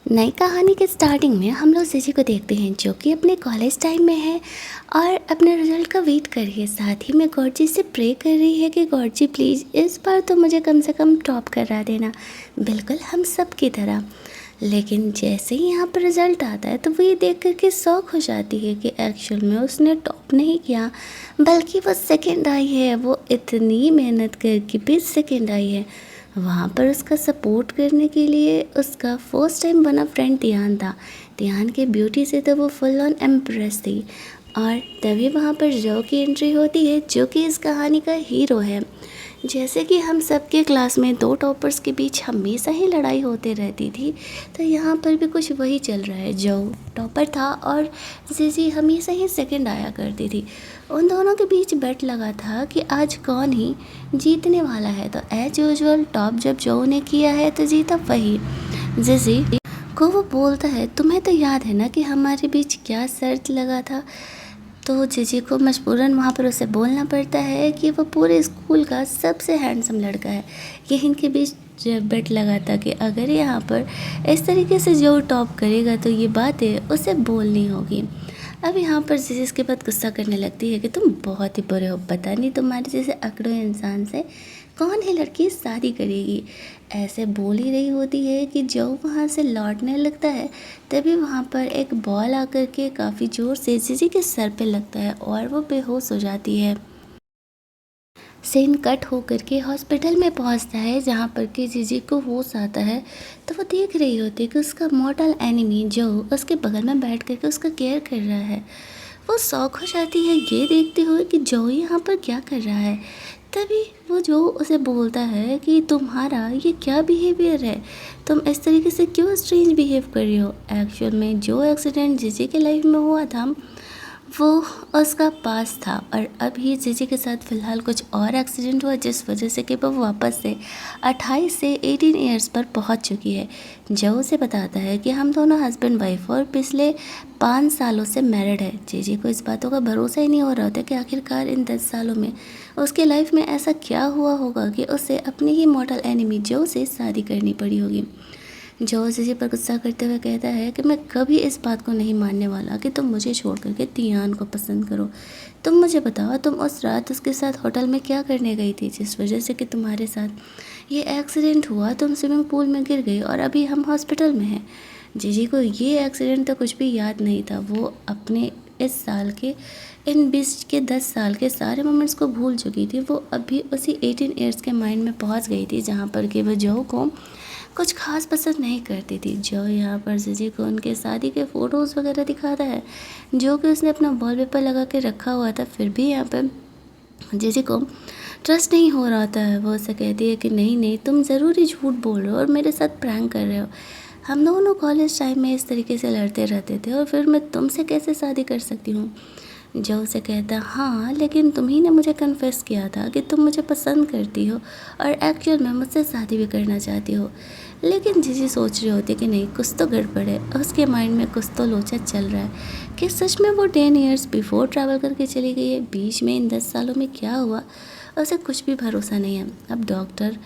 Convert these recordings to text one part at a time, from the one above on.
नई कहानी के स्टार्टिंग में हम लोग जीजी को देखते हैं जो कि अपने कॉलेज टाइम में है और अपने रिजल्ट का वेट कर रही है। साथ ही में गॉड जी से प्रे कर रही है कि गॉड जी प्लीज़ इस बार तो मुझे कम से कम टॉप करा देना, बिल्कुल हम सब की तरह। लेकिन जैसे ही यहाँ पर रिज़ल्ट आता है तो वो ये देख कर के शौक हो जाती है कि एक्चुअल में उसने टॉप नहीं किया, बल्कि वो सेकंड आई है। वो इतनी मेहनत करके भी सेकंड आई है। वहाँ पर उसका सपोर्ट करने के लिए उसका फर्स्ट टाइम बना फ्रेंड तियान था। तियान के ब्यूटी से तो वो फुल ऑन इम्प्रेस थी। और तभी वहाँ पर जो की एंट्री होती है जो कि इस कहानी का हीरो है। जैसे कि हम सबके क्लास में दो टॉपर्स के बीच हमेशा ही लड़ाई होते रहती थी, तो यहाँ पर भी कुछ वही चल रहा है। जो टॉपर था और जीजी हमेशा ही सेकंड आया करती थी। उन दोनों के बीच बेट लगा था कि आज कौन ही जीतने वाला है। तो एज यूजुअल टॉप जब जो ने किया है तो जीता वही। जीजी को वो बोलता है तुम्हें तो याद है ना कि हमारे बीच क्या शर्त लगा था। तो जीजी को मजबूरन वहाँ पर उसे बोलना पड़ता है कि वो पूरे स्कूल का सबसे हैंडसम लड़का है। ये इनके बीच बेट लगा था कि अगर यहाँ पर इस तरीके से जो टॉप करेगा तो ये बातें उसे बोलनी होगी। अब यहाँ पर जीजी इसके बाद गुस्सा करने लगती है कि तुम बहुत ही बुरे हो, पता नहीं तुम्हारे जैसे अकड़ों इंसान से कौन ही लड़की शादी करेगी। ऐसे बोल ही रही होती है कि जो वहाँ से लौटने लगता है तभी वहाँ पर एक बॉल आकर के काफ़ी ज़ोर से जीजी के सर पे लगता है और वो बेहोश हो जाती है। सीन कट होकर के हॉस्पिटल में पहुंचता है जहां पर कि जीजी को होश आता है। तो वो देख रही होती है कि उसका मॉर्टल एनिमी जो उसके बगल में बैठ करके उसका केयर कर रहा है। वो शौक हो जाती है ये देखते हुए कि जो यहाँ पर क्या कर रहा है। तभी वो जो उसे बोलता है कि तुम्हारा ये क्या बिहेवियर है, तुम इस तरीके से क्यों स्ट्रेंज बिहेव कर रही हो। एक्चुअल में जो एक्सीडेंट जीजी के लाइफ में हुआ था वो उसका पास था और अभी जीजी के साथ फ़िलहाल कुछ और एक्सीडेंट हुआ जिस वजह से कि वो वापस से 28 से 18 ईयर्स पर पहुंच चुकी है। जो उसे बताता है कि हम दोनों हस्बैंड वाइफ और पिछले 5 सालों से मैरिड है। जीजी को इस बातों का भरोसा ही नहीं हो रहा होता कि आखिरकार इन 10 सालों में उसके लाइफ में ऐसा क्या हुआ होगा कि उसे अपनी ही मॉडल एनिमी जो से शादी करनी पड़ी होगी। जो जीजी पर गुस्सा करते हुए कहता है कि मैं कभी इस बात को नहीं मानने वाला कि तुम मुझे छोड़ करके तियान को पसंद करो। तुम मुझे बताओ तुम उस रात उसके साथ होटल में क्या करने गई थी जिस वजह से कि तुम्हारे साथ ये एक्सीडेंट हुआ, तुम स्विमिंग पूल में गिर गई और अभी हम हॉस्पिटल में हैं। जीजी को ये एक्सीडेंट तो कुछ भी याद नहीं था। वो अपने इस साल के इन 20 के 10 साल के सारे मोमेंट्स को भूल चुकी थी। वो अभी उसी 18 ईयर्स के माइंड में पहुंच गई थी जहाँ पर कि वो जो को कुछ खास पसंद नहीं करती थी। जो यहाँ पर जीजी को उनके शादी के फ़ोटोज़ वगैरह दिखाता है जो कि उसने अपना वॉलपेपर लगा के रखा हुआ था। फिर भी यहाँ पर जीजी को ट्रस्ट नहीं हो रहा था। वो उसे कहती है कि नहीं नहीं तुम ज़रूर ही झूठ बोल रहे हो और मेरे साथ प्रैंक कर रहे हो। हम दोनों कॉलेज टाइम में इस तरीके से लड़ते रहते थे और फिर मैं तुमसे कैसे शादी कर सकती हूँ। जो उसे कहता है हाँ लेकिन तुम ही ने मुझे कन्फेस किया था कि तुम मुझे पसंद करती हो और एक्चुअल में मुझसे शादी भी करना चाहती हो। लेकिन जीजी सोच रही होती है कि नहीं कुछ तो गड़बड़ है। उसके माइंड में कुछ तो लोचा चल रहा है कि सच में वो 10 ईयर्स बिफोर ट्रैवल करके चली गई है। बीच में इन 10 सालों में क्या हुआ उसे कुछ भी भरोसा नहीं है। अब डॉक्टर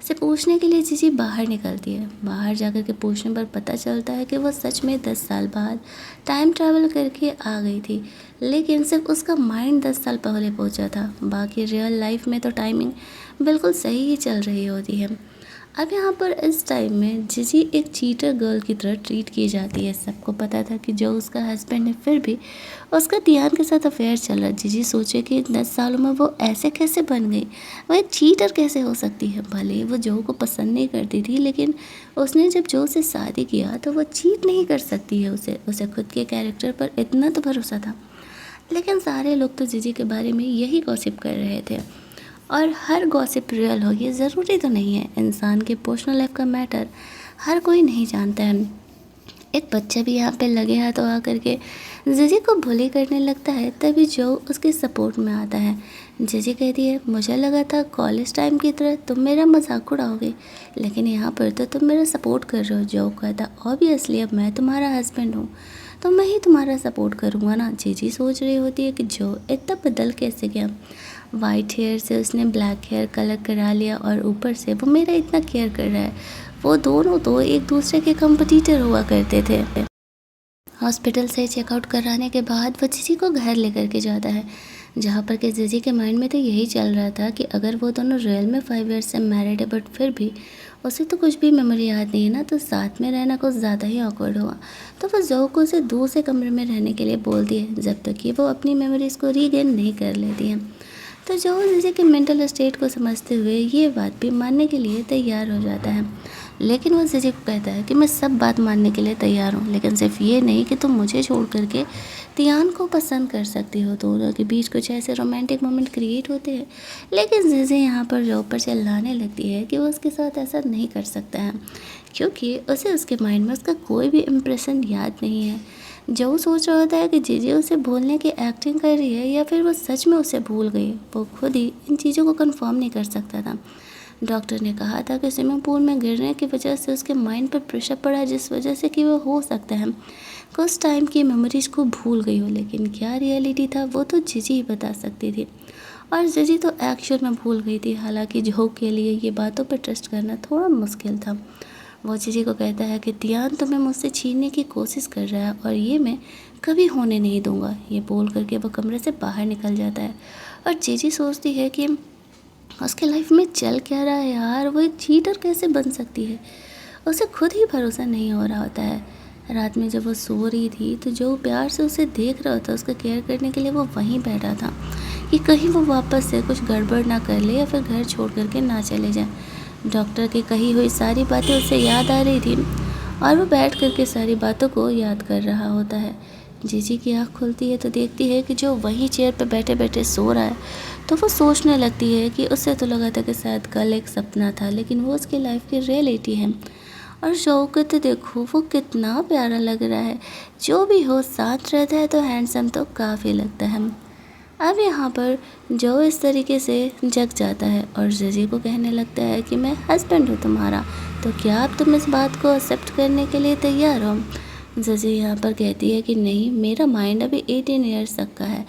से पूछने के लिए जीजी बाहर निकलती है। बाहर जाकर के पूछने पर पता चलता है कि वो सच में 10 साल बाद टाइम ट्रैवल करके आ गई थी, लेकिन सिर्फ उसका माइंड 10 साल पहले पहुंचा था। बाकी रियल लाइफ में तो टाइमिंग बिल्कुल सही ही चल रही होती है। अब यहाँ पर इस टाइम में जीजी एक चीटर गर्ल की तरह ट्रीट की जाती है। सबको पता था कि जो उसका हस्बैंड है फिर भी उसका तियान के साथ अफेयर चल रहा है। जीजी सोचे कि 10 सालों में वो ऐसे कैसे बन गई, वो एक चीटर कैसे हो सकती है। भले ही वो जो को पसंद नहीं करती थी लेकिन उसने जब जो से शादी किया तो वो चीट नहीं कर सकती है। उसे खुद के कैरेक्टर पर इतना तो भरोसा था। लेकिन सारे लोग तो जीजी के बारे में यही गॉसिप कर रहे थे और हर गॉसिप रियल हो ये ज़रूरी तो नहीं है। इंसान के पर्सनल लाइफ का मैटर हर कोई नहीं जानता है। एक बच्चा भी यहाँ पे लगे हाथों आकर के जीजी को बुली करने लगता है। तभी जो उसके सपोर्ट में आता है। जीजी कहती है मुझे लगा था कॉलेज टाइम की तरह तुम मेरा मजाक उड़ाओगे, लेकिन यहाँ पर तो तुम मेरा सपोर्ट कर रहे हो। जो कहता ऑब्वियसली अब मैं तुम्हारा हस्बैंड हूँ तो मैं ही तुम्हारा सपोर्ट करूँगा ना। जीजी सोच रही होती है कि जो इतना बदल कैसे गया। वाइट हेयर से उसने ब्लैक हेयर कलर करा लिया और ऊपर से वो मेरा इतना केयर कर रहा है। वो दोनों तो एक दूसरे के कंपटीटर हुआ करते थे। हॉस्पिटल से चेकआउट कराने के बाद वो जीजी को घर लेकर के जाता है, जहाँ पर कि जीजी के माइंड में तो यही चल रहा था कि अगर वो दोनों रियल में 5 ईयर्स से मैरिड है बट फिर भी उसे तो कुछ भी मेमोरी याद नहीं है ना, तो साथ में रहना कुछ ज़्यादा ही ऑकवर्ड हुआ। तो वो जो को उसे दूसरे कमरे में रहने के लिए बोलती है जब तक कि वो अपनी मेमोरीज़ को रीगेन नहीं कर लेती है। तो जो जीजी के मेंटल स्टेट को समझते हुए ये बात भी मानने के लिए तैयार हो जाता है। लेकिन वो जीजी को कहता है कि मैं सब बात मानने के लिए तैयार हूँ, लेकिन सिर्फ ये नहीं कि तुम मुझे छोड़ करके तियान को पसंद कर सकती हो। दोनों के बीच कुछ ऐसे रोमांटिक मोमेंट क्रिएट होते हैं, लेकिन जीजी यहाँ पर जो ऊपर चिल्लाने लगती है कि वो उसके साथ ऐसा नहीं कर सकता है, क्योंकि उसे उसके माइंड में उसका कोई भी इम्प्रेशन याद नहीं है। जो सोच रहा होता है कि जीजी उसे भूलने की एक्टिंग कर रही है या फिर वो सच में उसे भूल गई, वो खुद ही इन चीज़ों को कंफर्म नहीं कर सकता था। डॉक्टर ने कहा था कि स्विमिंग पूल में गिरने की वजह से उसके माइंड पर प्रेशर पड़ा, जिस वजह से कि वो हो सकता है कुछ टाइम की मेमोरीज को भूल गई हो, लेकिन क्या रियलिटी था वो तो जीजी ही बता सकती थी। और जीजी तो एक्चुअल में भूल गई थी। हालांकि जो के लिए ये बातों पर ट्रस्ट करना थोड़ा मुश्किल था। वो जीजी को कहता है कि तियान तुम्हें मुझसे छीनने की कोशिश कर रहा है और ये मैं कभी होने नहीं दूंगा। ये बोल करके वो कमरे से बाहर निकल जाता है और जीजी सोचती है कि उसके लाइफ में चल क्या रहा है यार, वो एक चीटर कैसे बन सकती है। उसे खुद ही भरोसा नहीं हो रहा होता है। रात में जब वो सो रही थी तो जो प्यार से उसे देख रहा था, उसका केयर करने के लिए वो वहीं बैठा था कि कहीं वो वापस से कुछ गड़बड़ ना कर ले या फिर घर छोड़ करके ना चले जाए। डॉक्टर की कही हुई सारी बातें उसे याद आ रही थी और वो बैठ करके सारी बातों को याद कर रहा होता है। जीजी की आँख खुलती है तो देखती है कि जो वहीं चेयर पर बैठे बैठे सो रहा है। तो वो सोचने लगती है कि उसे तो लगा था कि शायद कल एक सपना था, लेकिन वो उसकी लाइफ की रियलिटी है। और शौकत तो देखो वो कितना प्यारा लग रहा है, जो भी हो साथ रहता है तो हैंडसम तो काफ़ी लगता है। अब यहाँ पर जो इस तरीके से जग जाता है और जीजी को कहने लगता है कि मैं हस्बैंड हूँ तुम्हारा, तो क्या अब तुम इस बात को एक्सेप्ट करने के लिए तैयार हो। जीजी यहाँ पर कहती है कि नहीं, मेरा माइंड अभी 18 ईयर्स तक का है,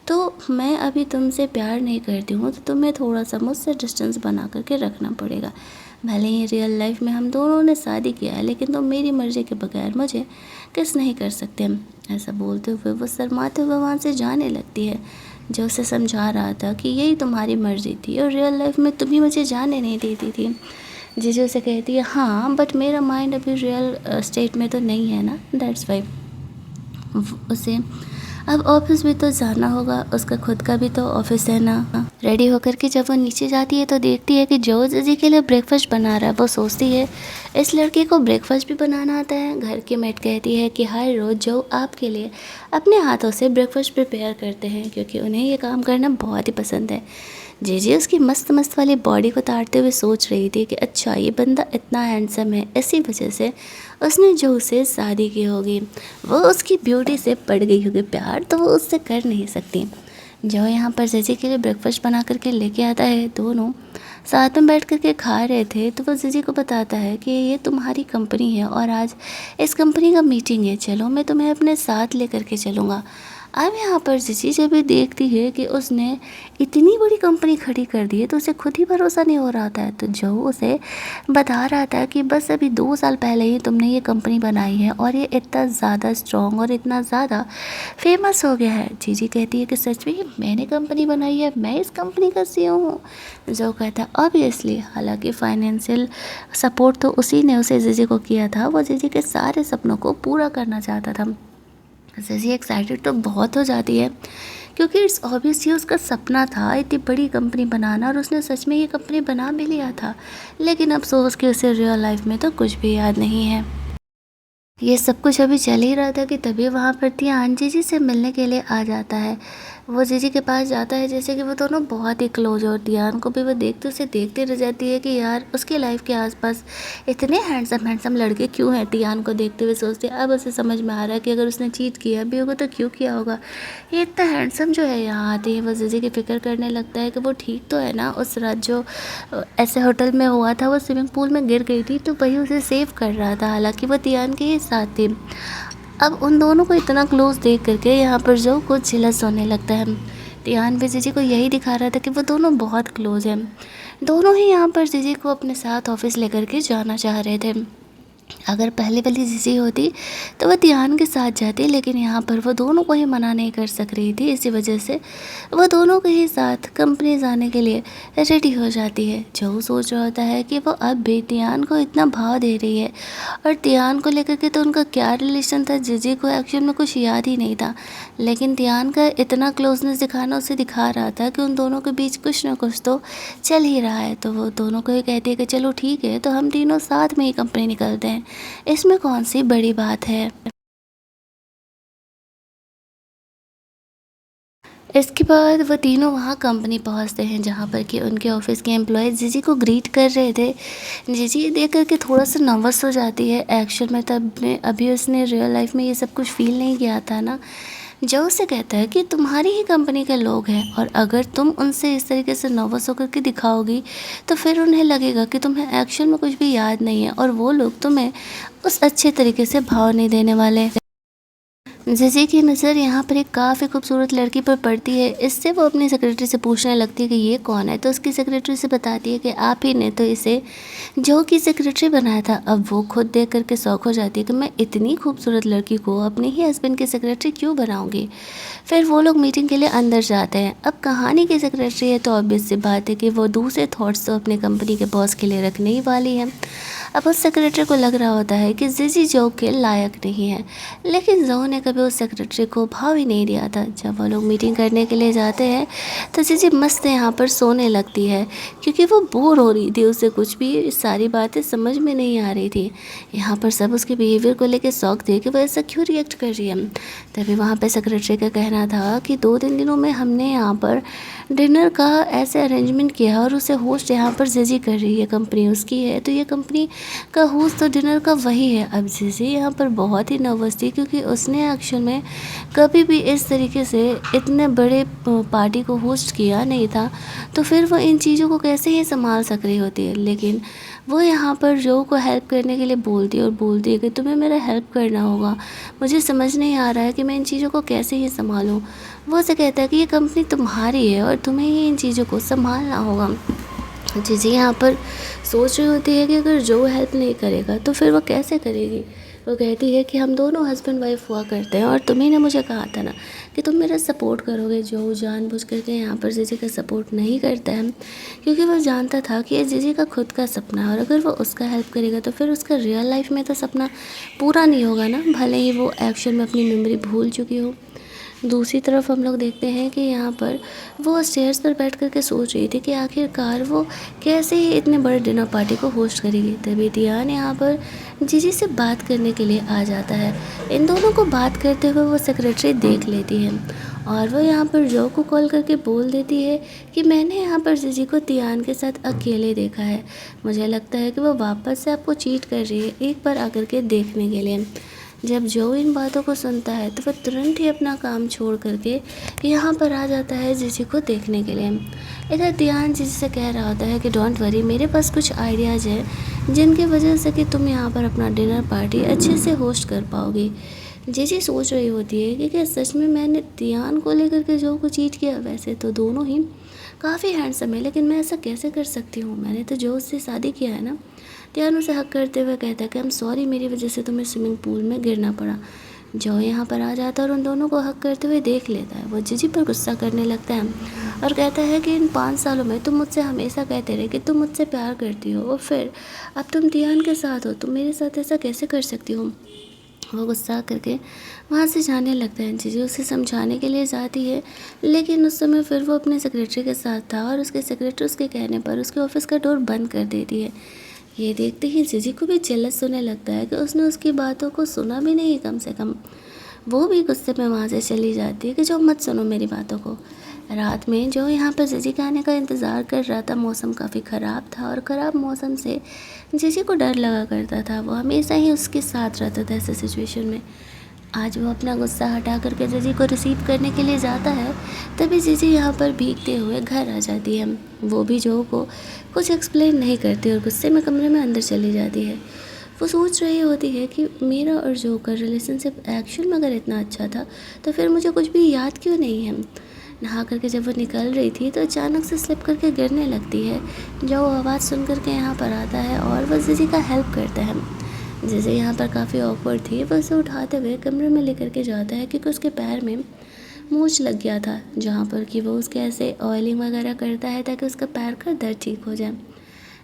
तो मैं अभी तुमसे प्यार नहीं करती हूँ, तो तुम्हें थोड़ा सा मुझसे डिस्टेंस बना करके रखना पड़ेगा। भले ही रियल लाइफ में हम दोनों ने शादी किया है, लेकिन तुम मेरी मर्ज़ी के बगैर मुझे किस नहीं कर सकते। ऐसा बोलते हुए वो शर्माते हुए वहाँ से जाने लगती है। जो उसे समझा रहा था कि यही तुम्हारी मर्ज़ी थी और रियल लाइफ में तुम ही मुझे जाने नहीं देती थी। जीजू उसे कहती है हाँ, बट मेरा माइंड अभी रियल स्टेट में तो नहीं है ना, दैट्स वाई। उसे अब ऑफिस भी तो जाना होगा, उसका खुद का भी तो ऑफिस है ना। रेडी होकर के जब वो नीचे जाती है तो देखती है कि जो जीजी के लिए ब्रेकफास्ट बना रहा है। वो सोचती है इस लड़के को ब्रेकफास्ट भी बनाना आता है। घर की मेड कहती है कि हर रोज़ जो आपके लिए अपने हाथों से ब्रेकफास्ट प्रिपेयर करते हैं, क्योंकि उन्हें ये काम करना बहुत ही पसंद है। जीजी उसकी मस्त मस्त वाली बॉडी को ताड़ते हुए सोच रही थी कि अच्छा ये बंदा इतना हैंडसम है, इसी वजह से उसने जो उसे शादी की होगी, वो उसकी ब्यूटी से पड़ गई होगी प्यार, तो वो उससे कर नहीं सकती। जो यहाँ पर जीजी के लिए ब्रेकफास्ट बना करके लेके आता है, दोनों साथ में बैठ करके खा रहे थे, तो वो जीजी को बताता है कि ये तुम्हारी कंपनी है और आज इस कंपनी का मीटिंग है, चलो मैं तुम्हें अपने साथ ले करके चलूँगा। अब यहाँ पर जीजी जब भी देखती है कि उसने इतनी बड़ी कंपनी खड़ी कर दी है, तो उसे खुद ही भरोसा नहीं हो रहा था। तो जो उसे बता रहा था कि बस अभी 2 साल पहले ही तुमने ये कंपनी बनाई है और ये इतना ज़्यादा स्ट्रॉन्ग और इतना ज़्यादा फेमस हो गया है। जीजी कहती है कि सच में मैंने कंपनी बनाई है, मैं इस कंपनी का CEO हूँ। जो कहता है ऑब्वियसली, हालांकि फाइनेंशियल सपोर्ट तो उसी ने उसे जीजी को किया था। वो जीजी के सारे सपनों को पूरा करना चाहता था। जीजी एक्साइटेड तो बहुत हो जाती है, क्योंकि इट्स ऑब्वियसली उसका सपना था इतनी बड़ी कंपनी बनाना और उसने सच में ये कंपनी बना भी लिया था। लेकिन अफसोस कि उसे रियल लाइफ में तो कुछ भी याद नहीं है। ये सब कुछ अभी चल ही रहा था कि तभी वहाँ पर तियान जीजी से मिलने के लिए आ जाता है। वो जीजी के पास जाता है, जैसे कि वो दोनों बहुत ही क्लोज हो। तियान को भी वो उसे देखते रह जाती है कि यार उसके लाइफ के आसपास इतने हैंडसम लड़के क्यों हैं। तियान को देखते हुए सोचते अब उसे समझ में आ रहा है कि अगर उसने चीट किया भी होगा तो क्यों किया होगा, ये इतना हैंडसम जो है यहाँ आते ही वो जीजी की फिक्र करने लगता है कि वो ठीक तो है ना। उस रात जो ऐसे होटल में हुआ था, वो स्विमिंग पूल में गिर गई थी, तो वही उसे सेव कर रहा था, हालांकि वो तियान के ही साथ थी। अब उन दोनों को इतना क्लोज देख करके यहाँ पर जो कुछ जेलस होने लगता है। तियान भी जीजी को यही दिखा रहा था कि वो दोनों बहुत क्लोज़ हैं। दोनों ही यहाँ पर जीजी को अपने साथ ऑफिस लेकर के जाना चाह रहे थे। अगर पहले वाली जीजी होती तो वह तियान के साथ जाती, लेकिन यहाँ पर वो दोनों को ही मना नहीं कर सक रही थी। इसी वजह से वो दोनों के ही साथ कंपनी जाने के लिए रेडी हो जाती है। जो सोच रहा होता है कि वो अब भी तियान को इतना भाव दे रही है, और तियान को लेकर के तो उनका क्या रिलेशन था जीजी को एक्चुअल में कुछ याद ही नहीं था, लेकिन तियान का इतना क्लोजनेस दिखाना उसे दिखा रहा था कि उन दोनों के बीच कुछ ना कुछ तो चल ही रहा है। तो वो दोनों को ही कहती है कि चलो ठीक है, तो हम तीनों साथ में ही कंपनी निकलते हैं, इसमें कौन सी बड़ी बात है। इसके बाद वो तीनों वहाँ कंपनी पहुँचते हैं, जहाँ पर कि उनके ऑफिस के एम्प्लॉयज़ जीजी को ग्रीट कर रहे थे। जीजी ये देख कर के थोड़ा सा नर्वस हो जाती है। एक्चुअल में तब ने अभी उसने रियल लाइफ में ये सब कुछ फ़ील नहीं किया था ना। जो उसे कहता है कि तुम्हारी ही कंपनी के लोग हैं, और अगर तुम उनसे इस तरीके से नर्वस होकर के दिखाओगी तो फिर उन्हें लगेगा कि तुम्हें एक्चुअल में कुछ भी याद नहीं है, और वो लोग तुम्हें उस अच्छे तरीके से भाव नहीं देने वाले। जीजी की नज़र यहाँ पर एक काफ़ी खूबसूरत लड़की पर पड़ती है। इससे वो अपनी सेक्रेटरी से पूछने लगती है कि ये कौन है, तो उसकी सेक्रेटरी से बताती है कि आप ही ने तो इसे जो की सेक्रेटरी बनाया था। अब वो खुद देख करके शौक हो जाती है कि मैं इतनी खूबसूरत लड़की को अपने ही हस्बैंड की सेक्रेटरी क्यों बनाऊंगी। फिर वो लोग मीटिंग के लिए अंदर जाते हैं। अब कहानी की सेक्रेटरी है तो ऑब्वियस सी बात है कि वो दूसरे थॉट्स तो अपने कंपनी के बॉस के लिए रखने ही वाली है। अब उस सेक्रेटरी को लग रहा होता है कि जीजी जो के लायक नहीं है, लेकिन जो ने कभी उस सेक्रेटरी को भाव ही नहीं दिया था। जब वो लोग मीटिंग करने के लिए जाते हैं तो जीजी मस्त यहाँ पर सोने लगती है, क्योंकि वो बोर हो रही थी, उसे कुछ भी सारी बातें समझ में नहीं आ रही थी। यहाँ पर सब उसके बिहेवियर को लेकर शौक थे कि वो ऐसा क्यों रिएक्ट कर रही है। तभी वहाँ पर सेक्रेटरी का कहना था कि 2-3 दिनों में हमने यहाँ पर डिनर का ऐसे अरेंजमेंट किया, और उसे होस्ट यहाँ पर जीजी कर रही है, कंपनी उसकी है, तो ये कंपनी का होस्ट तो डिनर का वही है। अब जीजी यहाँ पर बहुत ही नर्वस थी, क्योंकि उसने एक्चुअल में कभी भी इस तरीके से इतने बड़े पार्टी को होस्ट किया नहीं था, तो फिर वो इन चीज़ों को कैसे ही संभाल सक रही होती है। लेकिन वो यहाँ पर जो को हेल्प करने के लिए बोलती है, और बोलती है कि तुम्हें मेरा हेल्प करना होगा, मुझे समझ नहीं आ रहा है कि मैं इन चीज़ों को कैसे ही संभालूँ। वो उसे कहता है कि ये कंपनी तुम्हारी है और तुम्हें ही इन चीज़ों को संभालना होगा। जीजी यहाँ पर सोच रही होती है कि अगर जो हेल्प नहीं करेगा तो फिर वो कैसे करेगी। वो कहती है कि हम दोनों हस्बैंड वाइफ हुआ करते हैं, और तुम्ही ने मुझे कहा था ना कि तुम मेरा सपोर्ट करोगे। जो जानबूझ करके यहाँ पर जीजी का सपोर्ट नहीं करता है, क्योंकि वो जानता था कि ये जीजी का खुद का सपना है, और अगर वो उसका हेल्प करेगा तो फिर उसका रियल लाइफ में तो सपना पूरा नहीं होगा ना, भले ही वो एक्चुअल में अपनी मेमोरी भूल चुकी हो। दूसरी तरफ हम लोग देखते हैं कि यहाँ पर वो स्टेयर्स पर बैठ कर के सोच रही थी कि आखिरकार वो कैसे ही इतने बड़े डिनर पार्टी को होस्ट करेगी। तभी तियान यहाँ पर जीजी से बात करने के लिए आ जाता है। इन दोनों को बात करते हुए वो सेक्रेटरी देख लेती है, और वो यहाँ पर जो को कॉल करके बोल देती है कि मैंने यहाँ पर जीजी को तियान के साथ अकेले देखा है, मुझे लगता है कि वो वापस से आपको चीट कर रही है, एक बार आकर के देखने के लिए। जब जो इन बातों को सुनता है तो वह तुरंत ही अपना काम छोड़ करके यहाँ पर आ जाता है जीजी को देखने के लिए। इधर तियान जीजी से कह रहा होता है कि डोंट वरी, मेरे पास कुछ आइडियाज़ हैं जिनकी वजह से कि तुम यहाँ पर अपना डिनर पार्टी अच्छे से होस्ट कर पाओगी। जीजी सोच रही होती है कि क्या सच में मैंने तियान को लेकर के जो को चीट किया। वैसे तो दोनों ही काफ़ी हैंडसम है, लेकिन मैं ऐसा कैसे कर सकती हूँ, मैंने तो जो उससे शादी किया है ना। तियान उसे हक करते हुए कहता है कि आई एम सॉरी, मेरी वजह से तुम्हें स्विमिंग पूल में गिरना पड़ा। जो यहाँ पर आ जाता है और उन दोनों को हक करते हुए देख लेता है। वो जीजी पर गुस्सा करने लगता है और कहता है कि इन 5 सालों में तुम मुझसे हमेशा कहते रहे कि तुम मुझसे प्यार करती हो, और फिर अब तुम तियान के साथ हो, तुम मेरे साथ ऐसा कैसे कर सकती हो। वो गुस्सा करके वहाँ से जाने लगता है। जीजी उसे समझाने के लिए जाती है, लेकिन उस समय फिर वो अपने सेक्रेटरी के साथ था, और उसके सेक्रेटरी उसके कहने पर उसके ऑफिस का डोर बंद कर देती है। ये देखते ही जीजी को भी जेलस होने लगता है कि उसने उसकी बातों को सुना भी नहीं कम से कम। वो भी गुस्से में वहाँ से चली जाती है कि जो मत सुनो मेरी बातों को। रात में जो यहाँ पर जीजी के आने का इंतज़ार कर रहा था, मौसम काफ़ी ख़राब था, और ख़राब मौसम से जीजी को डर लगा करता था। वो हमेशा ही उसके साथ रहता था ऐसे सिचुएशन में। आज वो अपना गुस्सा हटा करके जीजी को रिसीव करने के लिए जाता है, तभी जीजी यहाँ पर भीगते हुए घर आ जाती है। वो भी जो को कुछ एक्सप्लेन नहीं करती और गुस्से में कमरे में अंदर चली जाती है। वो सोच रही होती है कि मेरा और जो का रिलेशनशिप एक्चुअल में अगर इतना अच्छा था तो फिर मुझे कुछ भी याद क्यों नहीं है। नहा करके जब वो निकल रही थी तो अचानक से स्लिप करके गिरने लगती है। जो आवाज़ सुन करके यहाँ पर आता है और वह जीजी का हेल्प करता है। जीजी यहाँ पर काफ़ी ऑकवर्ड थी, वह उसे उठाते हुए कमरे में लेकर के जाता है क्योंकि उसके पैर में मोच लग गया था, जहाँ पर कि वो उसके ऐसे ऑयलिंग वगैरह करता है ताकि उसका पैर का दर्द ठीक हो जाए।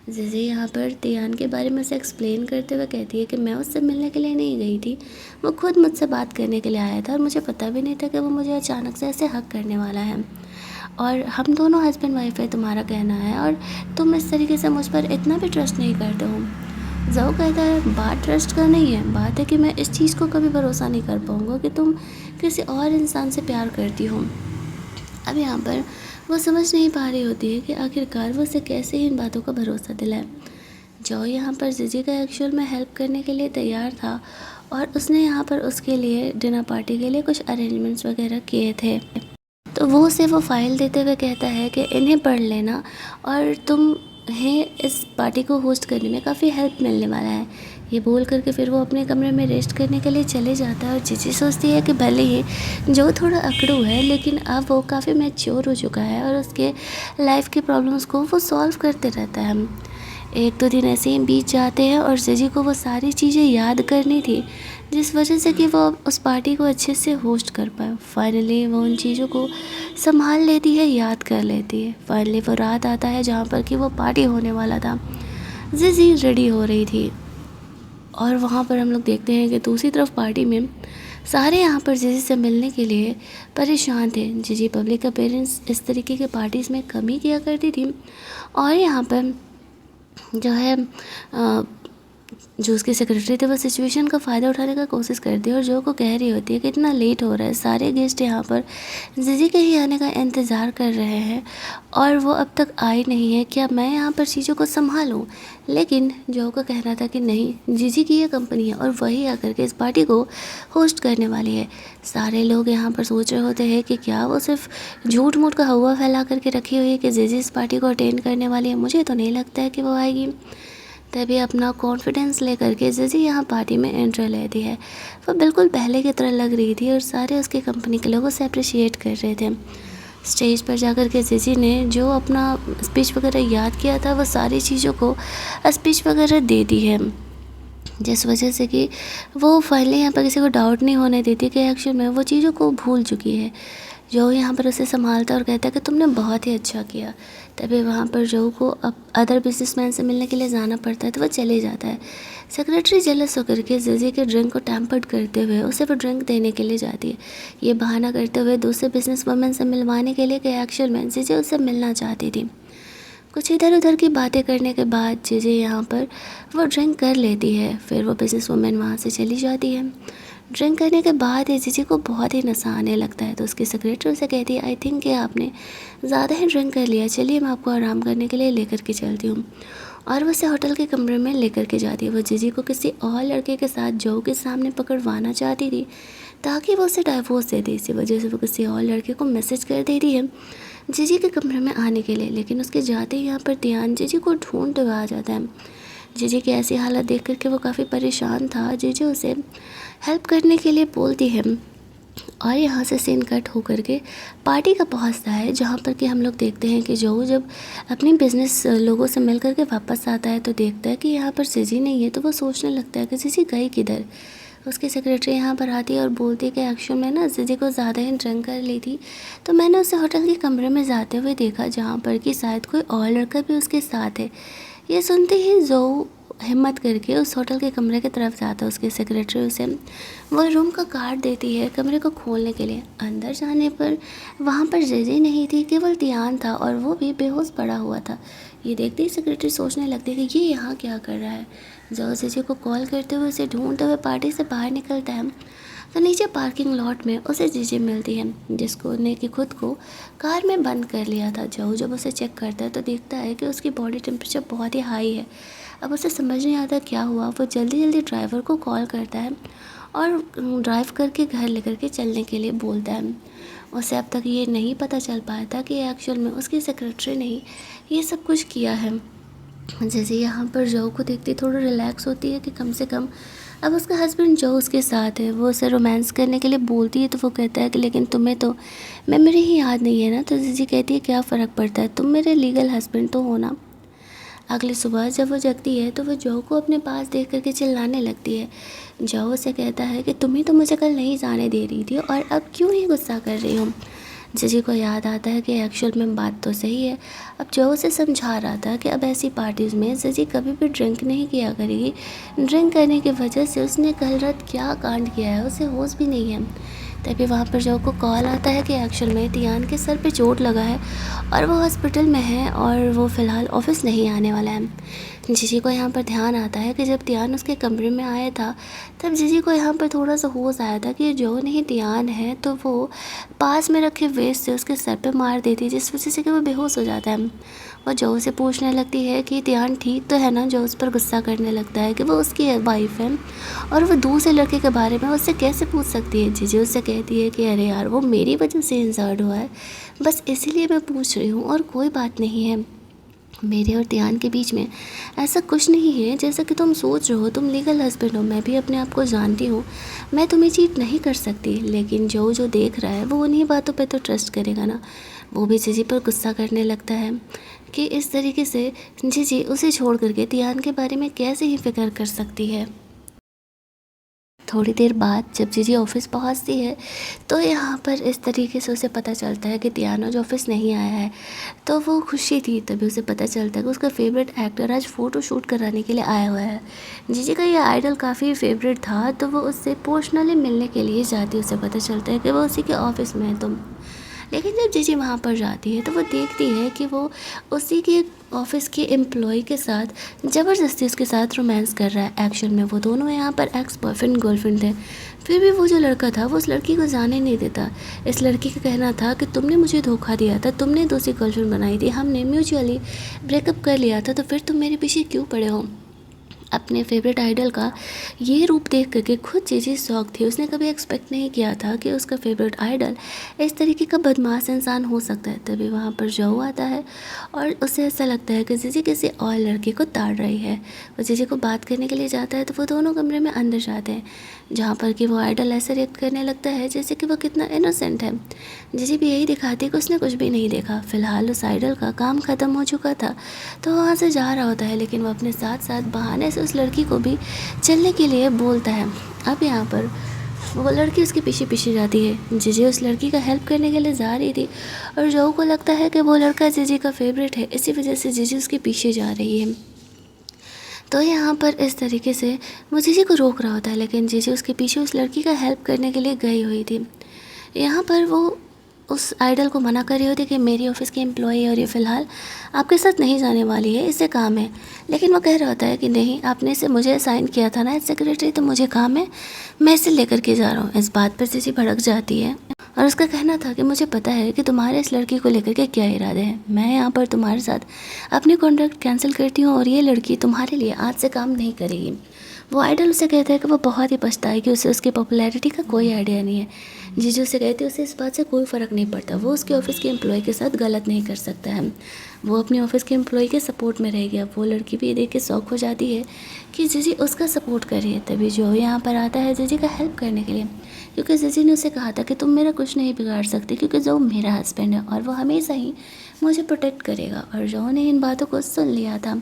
जीजी यहाँ पर तियान के बारे में उसे एक्सप्लेन करते हुए कहती है कि मैं उससे मिलने के लिए नहीं गई थी, वो खुद मुझसे बात करने के लिए आया था और मुझे पता भी नहीं था कि वो मुझे अचानक से ऐसे हक करने वाला है और हम दोनों हस्बैंड वाइफ है, तुम्हारा कहना है, और तुम इस तरीके से मुझ पर इतना भी ट्रस्ट नहीं करते हो। जो कहता है बात ट्रस्ट का नहीं है, बात है कि मैं इस चीज़ को कभी भरोसा नहीं कर पाऊँगा कि तुम किसी और इंसान से प्यार करती हो। अब यहाँ पर वो समझ नहीं पा रही होती है कि आखिरकार वो उसे कैसे इन बातों का भरोसा दिलाए। जो यहाँ पर जीजी का एक्चुअल में हेल्प करने के लिए तैयार था और उसने यहाँ पर उसके लिए डिनर पार्टी के लिए कुछ अरेंजमेंट्स वगैरह किए थे, तो वो उसे वो फाइल देते हुए कहता है कि इन्हें पढ़ लेना और तुम्हें इस पार्टी को होस्ट करने में काफ़ी हेल्प मिलने वाला है। ये बोल करके फिर वो अपने कमरे में रेस्ट करने के लिए चले जाता है और जीजी सोचती है कि भले ही जो थोड़ा अकड़ू है लेकिन अब वो काफ़ी मैच्योर हो चुका है और उसके लाइफ के प्रॉब्लम्स को वो सॉल्व करते रहता है। एक दो दिन ऐसे ही बीत जाते हैं और जीजी को वो सारी चीज़ें याद करनी थी जिस वजह से कि वो उस पार्टी को अच्छे से होस्ट कर पाए। फाइनली वो उन चीज़ों को संभाल लेती है, याद कर लेती है। फाइनली वो रात आता है जहाँ पर कि वो पार्टी होने वाला था। जीजी रेडी हो रही थी और वहाँ पर हम लोग देखते हैं कि दूसरी तरफ पार्टी में सारे यहाँ पर जीजी से मिलने के लिए परेशान थे। जीजी पब्लिक अपेयरेंस इस तरीके के पार्टीज़ में कम ही किया करती थी और यहाँ पर जो है जो उसकी सेक्रेटरी थे वो सिचुएशन का फ़ायदा उठाने का कोशिश करती है और जो को कह रही होती है कि इतना लेट हो रहा है, सारे गेस्ट यहाँ पर जीजी के ही आने का इंतज़ार कर रहे हैं और वो अब तक आई नहीं है, क्या मैं यहाँ पर चीज़ों को संभालूँ। लेकिन जो का कहना था कि नहीं, जीजी की ये कंपनी है और वही आकर के इस पार्टी को होस्ट करने वाली है। सारे लोग यहाँ पर सोच रहे होते हैं कि क्या वो सिर्फ झूठ मूठ का हवा फैला करके रखी हुई है कि जीजी इस पार्टी को अटेंड करने वाली है। मुझे तो नहीं लगता है कि वो आएगी। तभी अपना कॉन्फिडेंस लेकर के जीजी यहाँ पार्टी में एंट्री लेती है। वो बिल्कुल पहले की तरह लग रही थी और सारे उसके कंपनी के लोग उसे अप्रिशिएट कर रहे थे। स्टेज पर जाकर के जीजी ने जो अपना स्पीच वगैरह याद किया था वो सारी चीज़ों को स्पीच वगैरह दे दी है, जिस वजह से कि वो फाइनली यहाँ पर किसी को डाउट नहीं होने देती कि एक्चुअल में वो चीज़ों को भूल चुकी है। जो यहाँ पर उसे संभालता और कहता है कि तुमने बहुत ही अच्छा किया। तभी वहाँ पर जो को अब अदर बिजनेसमैन से मिलने के लिए जाना पड़ता है तो वो चले जाता है। सेक्रेटरी जेलस होकर के जीजी के ड्रिंक को टैम्पर्ड करते हुए उसे वो ड्रिंक देने के लिए जाती है, ये बहाना करते हुए दूसरे बिजनेस वुमेन से मिलवाने के लिए कि एक्चुअल में जीजी उससे मिलना चाहती थी। कुछ इधर उधर की बातें करने के बाद जीजी यहाँ पर वो ड्रिंक कर लेती है, फिर वो बिजनेस वुमेन वहाँ से चली जाती है। ड्रिंक करने के बाद जीजी को बहुत ही नशा आने लगता है तो उसकी सेक्रेटरी उसे कहती है आई थिंक कि आपने ज़्यादा ही ड्रिंक कर लिया, चलिए मैं आपको आराम करने के लिए लेकर के चलती हूँ। और वो उसे होटल के कमरे में लेकर के जाती है। वो जीजी को किसी और लड़के के साथ जो के सामने पकड़वाना चाहती थी ताकि वो उसे डाइवोर्स दे दे। इसी वजह से वो किसी और लड़के को मैसेज कर देती है जीजी के कमरे में आने के लिए, लेकिन उसके जाते ही यहाँ पर ध्यान जीजी को ढूंढते हुए आ जाता है। जीजी की ऐसी हालत देख करके वो काफ़ी परेशान था। जीजी उसे हेल्प करने के लिए बोलती है और यहाँ से सीन कट हो करके पार्टी का पहुँचता है, जहाँ पर कि हम लोग देखते हैं कि जो जब अपनी बिज़नेस लोगों से मिल करके वापस आता है तो देखता है कि यहाँ पर जीजी नहीं है, तो वो सोचने लगता है कि जीजी गई किधर। उसकी सेक्रेटरी यहाँ पर आती है और बोलती है कि एक्चुअल में ना जीजी को ज़्यादा ही ड्रिंक कर ली थी, तो मैंने उसे होटल के कमरे में जाते हुए देखा जहाँ पर कि शायद कोई और लड़का भी उसके साथ है। ये सुनते ही जो हिम्मत करके उस होटल के कमरे की तरफ जाता है। उसकी सेक्रेटरी उसे वो रूम का कार्ड देती है कमरे को खोलने के लिए। अंदर जाने पर वहाँ पर जीजी नहीं थी, केवल तियान था और वो भी बेहोश पड़ा हुआ था। ये देखते ही सेक्रेटरी सोचने लगती है कि ये यहाँ क्या कर रहा है। जो जीजी को कॉल करते हुए उसे ढूंढते हुए पार्टी से बाहर निकलता है तो नीचे पार्किंग लॉट में उसे जीजी मिलती है, जिसको ने कि खुद को कार में बंद कर लिया था। जो जब उसे चेक करता है तो देखता है कि उसकी बॉडी टेम्परेचर बहुत ही हाई है। अब उसे समझ नहीं आता क्या हुआ। वो जल्दी जल्दी ड्राइवर को कॉल करता है और ड्राइव करके घर लेकर के चलने के लिए बोलता है। उसे अब तक ये नहीं पता चल पाया था कि एक्चुअल में उसकी सेक्रेटरी ने ही ये सब कुछ किया है। जैसे यहाँ पर जो को देखती थोड़ा रिलैक्स होती है कि कम से कम अब उसका हस्बैंड जो उसके साथ है वो उसे रोमांस करने के लिए बोलती है तो वो कहता है कि लेकिन तुम्हें तो मेमोरी ही याद नहीं है ना। तो जीजी कहती है क्या फ़र्क पड़ता है, तुम मेरे लीगल हस्बैंड तो हो ना। अगली सुबह जब वो जगती है तो वो जो को अपने पास देख करके चिल्लाने लगती है। जो उसे कहता है कि तुम ही तो मुझे कल नहीं जाने दे रही थी और अब क्यों ही गुस्सा कर रही हो। जीजी को याद आता है कि एक्चुअल में बात तो सही है। अब जो उसे समझा रहा था कि अब ऐसी पार्टीज़ में जीजी कभी भी ड्रिंक नहीं किया करेगी। ड्रिंक करने की वजह से उसने कल रात क्या कांड किया है उसे होश भी नहीं है। तभी वहाँ पर जो को कॉल आता है कि एक्चुअल में तियान के सर पे चोट लगा है और वो हॉस्पिटल में है और वो फ़िलहाल ऑफिस नहीं आने वाला है। जीजी को यहाँ पर ध्यान आता है कि जब तियान उसके कमरे में आया था तब जीजी को यहाँ पर थोड़ा सा होश आया था कि जो नहीं तियान है तो वो पास में रखे वेस्ट से उसके सर पे मार देती जिस वजह से कि वो बेहोश हो जाता है। और जो उसे पूछने लगती है कि तियान ठीक तो है ना। जो उस पर गुस्सा करने लगता है कि वो उसकी वाइफ है और वो दूसरे लड़के के बारे में उससे कैसे पूछ सकती है। जीजी उससे कहती है कि अरे यार वो मेरी वजह से इंजर्ड हुआ है, बस इसीलिए मैं पूछ रही हूँ और कोई बात नहीं है। मेरे और तियान के बीच में ऐसा कुछ नहीं है जैसा कि तुम सोच रहे हो। तुम लीगल हस्बैंड हो, मैं भी अपने आप को जानती हूँ, मैं तुम्हें चीट नहीं कर सकती। लेकिन जो देख रहा है वो उन्हीं बातों पे तो ट्रस्ट करेगा ना। वो भी जीजी पर गुस्सा करने लगता है कि इस तरीके से जीजी उसे छोड़ करके तियान के बारे में कैसे ही फिक्र कर सकती है। थोड़ी देर बाद जब जीजी ऑफिस पहुंचती है तो यहाँ पर इस तरीके से उसे पता चलता है कि तियान आज ऑफिस नहीं आया है। तो वो खुशी थी, तभी उसे पता चलता है कि उसका फेवरेट एक्टर आज फ़ोटो शूट कराने के लिए आया हुआ है। जीजी का ये आइडल काफ़ी फेवरेट था तो वो उससे पर्सनली मिलने के लिए जाती है। उसे पता चलता है कि वो उसी के ऑफिस में है। लेकिन जब जीजी वहाँ पर जाती है तो वो देखती है कि वो उसी के ऑफिस के एम्प्लॉय के साथ ज़बरदस्ती उसके साथ रोमांस कर रहा है। एक्चुअल में वो दोनों यहाँ पर एक्स बॉयफ्रेंड गर्लफ्रेंड थे। फिर भी वो जो लड़का था वो उस लड़की को जाने नहीं देता। इस लड़की का कहना था कि तुमने मुझे धोखा दिया था, तुमने दूसरी गर्लफ्रेंड बनाई थी, हमने म्यूचुअली ब्रेकअप कर लिया था, तो फिर तुम मेरे पीछे क्यों पड़े हो। अपने फेवरेट आइडल का ये रूप देख करके खुद जीजी शॉक थी। उसने कभी एक्सपेक्ट नहीं किया था कि उसका फेवरेट आइडल इस तरीके का बदमाश इंसान हो सकता है। तभी वहाँ पर जो आता है और उसे ऐसा लगता है कि जीजी किसी और लड़के को ताड़ रही है। वो जीजी को बात करने के लिए जाता है तो वो दोनों कमरे में अंदर जाते हैं जहाँ पर कि वो आइडल ऐसे रिएक्ट करने लगता है जैसे कि वो कितना इनोसेंट है। जीजी भी यही दिखाती है कि उसने कुछ भी नहीं देखा। फ़िलहाल उस आइडल का काम ख़त्म हो चुका था तो वहाँ से जा रहा होता है, लेकिन वो अपने साथ साथ बहाने से उस लड़की को भी चलने के लिए बोलता है। अब यहाँ पर वो लड़की उसके पीछे पीछे जाती है। जीजी उस लड़की का हेल्प करने के लिए जा रही थी और जो को लगता है कि वो लड़का जीजी का फेवरेट है, इसी वजह से जीजी उसके पीछे जा रही है। तो यहाँ पर इस तरीके से वो जीजी को रोक रहा होता है, लेकिन जीजी उसके पीछे उस लड़की का हेल्प करने के लिए गई हुई थी। यहाँ पर वो उस आइडल को मना कर रही होती कि मेरी ऑफिस की एम्प्लॉई और ये फ़िलहाल आपके साथ नहीं जाने वाली है, इससे काम है। लेकिन वो कह रहा होता है कि नहीं, आपने इसे मुझे असाइन किया था ना एज सेक्रेटरी, तो मुझे काम है, मैं इसे लेकर के जा रहा हूँ। इस बात पर जीजी भड़क जाती है और उसका कहना था कि मुझे पता है कि तुम्हारे इस लड़की को लेकर के क्या इरादे हैं। मैं यहाँ पर तुम्हारे साथ अपनी कॉन्ट्रैक्ट कैंसिल करती हूँ और ये लड़की तुम्हारे लिए आज से काम नहीं करेगी। वो आइडल उसे कहता है कि वो बहुत ही पछताएगी, उसे उसकी पॉपुलैरिटी का कोई आइडिया नहीं है। जीजू उसे कहती है उसे इस बात से कोई फ़र्क नहीं पड़ता, वो उसके ऑफिस के एम्प्लॉय के साथ गलत नहीं कर सकता है, वो अपने ऑफिस के एम्प्लॉय के सपोर्ट में रह गया। वो लड़की भी ये देख के शौक हो जाती है कि जीजी उसका सपोर्ट कर रही है। तभी जो यहाँ पर आता है जीजी का हेल्प करने के लिए, क्योंकि जीजी ने उसे कहा था कि तुम मेरा कुछ नहीं बिगाड़ सकती क्योंकि जो मेरा हस्बैंड है और वो हमेशा ही मुझे प्रोटेक्ट करेगा। और जो ने इन बातों को सुन लिया था।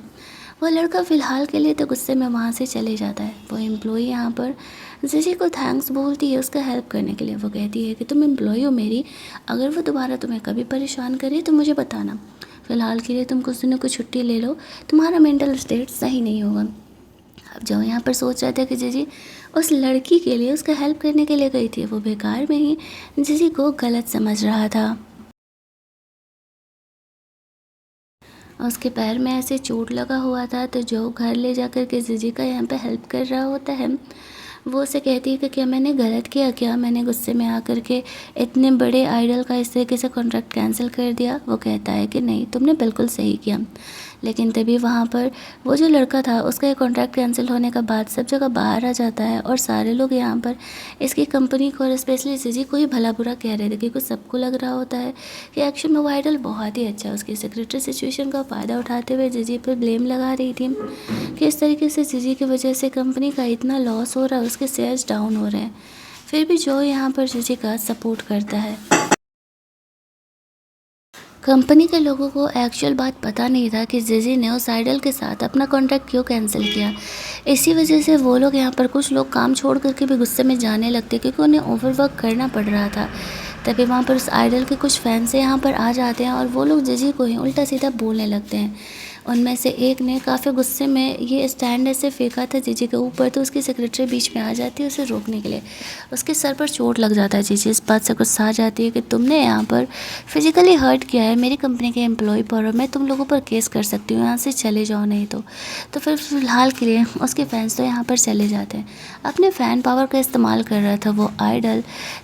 वो लड़का फ़िलहाल के लिए तो गुस्से में वहाँ से चले जाता है। वो एम्प्लॉई यहाँ पर जीजी को थैंक्स बोलती है उसका हेल्प करने के लिए। वो कहती है कि तुम एम्प्लॉई हो मेरी, अगर वो दोबारा तुम्हें कभी परेशान करे तो मुझे बताना। फ़िलहाल के लिए तुम कुछ दिनों की छुट्टी ले लो, तुम्हारा मेंटल स्टेट सही नहीं होगा। अब जो यहाँ पर सोच रहे थे कि जीजी उस लड़की के लिए उसका हेल्प करने के लिए गई थी, वो बेकार में ही जीजी को गलत समझ रहा था। उसके पैर में ऐसे चोट लगा हुआ था तो जो घर ले जाकर के जीजी का यहाँ पे हेल्प कर रहा होता है। वो उसे कहती है कि क्या मैंने गलत किया, क्या मैंने गुस्से में आकर के इतने बड़े आइडल का इस तरीके से कॉन्ट्रैक्ट कैंसिल कर दिया। वो कहता है कि नहीं, तुमने बिल्कुल सही किया। लेकिन तभी वहाँ पर वो जो लड़का था उसका ये कॉन्ट्रैक्ट कैंसिल होने का बाद सब जगह बाहर आ जाता है और सारे लोग यहाँ पर इसकी कंपनी को और स्पेशली जीजी को ही भला बुरा कह रहे थे, क्योंकि सबको लग रहा होता है कि एक्शन में वो आइडल बहुत ही अच्छा है। उसकी सेक्रेटरी सिचुएशन का फ़ायदा उठाते हुए जीजी पर ब्लेम लगा रही थी कि इस तरीके से जीजी की वजह से कंपनी का इतना लॉस हो रहा है, उसके शेयर्स डाउन हो रहे हैं। फिर भी जो यहाँ पर जीजी का सपोर्ट करता है। कंपनी के लोगों को एक्चुअल बात पता नहीं था कि जीजी ने उस आइडल के साथ अपना कॉन्ट्रैक्ट क्यों कैंसिल किया। इसी वजह से वो लोग यहाँ पर कुछ लोग काम छोड़ करके भी गुस्से में जाने लगते, क्योंकि उन्हें ओवरवर्क करना पड़ रहा था। तभी वहाँ पर उस आइडल के कुछ फैंस यहाँ पर आ जाते हैं और वो लोग जीजी को ही उल्टा सीधा बोलने लगते हैं। उनमें से एक ने काफ़ी गुस्से में ये स्टैंड ऐसे फेंका था जीजी के ऊपर, तो उसकी सेक्रेटरी बीच में आ जाती है उसे रोकने के लिए। उसके सर पर चोट लग जाता है। जीजी इस बात से गुस्सा आ जाती है कि तुमने यहाँ पर फिजिकली हर्ट किया है मेरी कंपनी के एम्प्लॉय पर और मैं तुम लोगों पर केस कर सकती हूँ, यहाँ से चले जाओ नहीं तो फिर फ़िलहाल के लिए उसके फैंस तो यहाँ पर चले जाते हैं। अपने फ़ैन पावर का इस्तेमाल कर रहा था वो आइडल,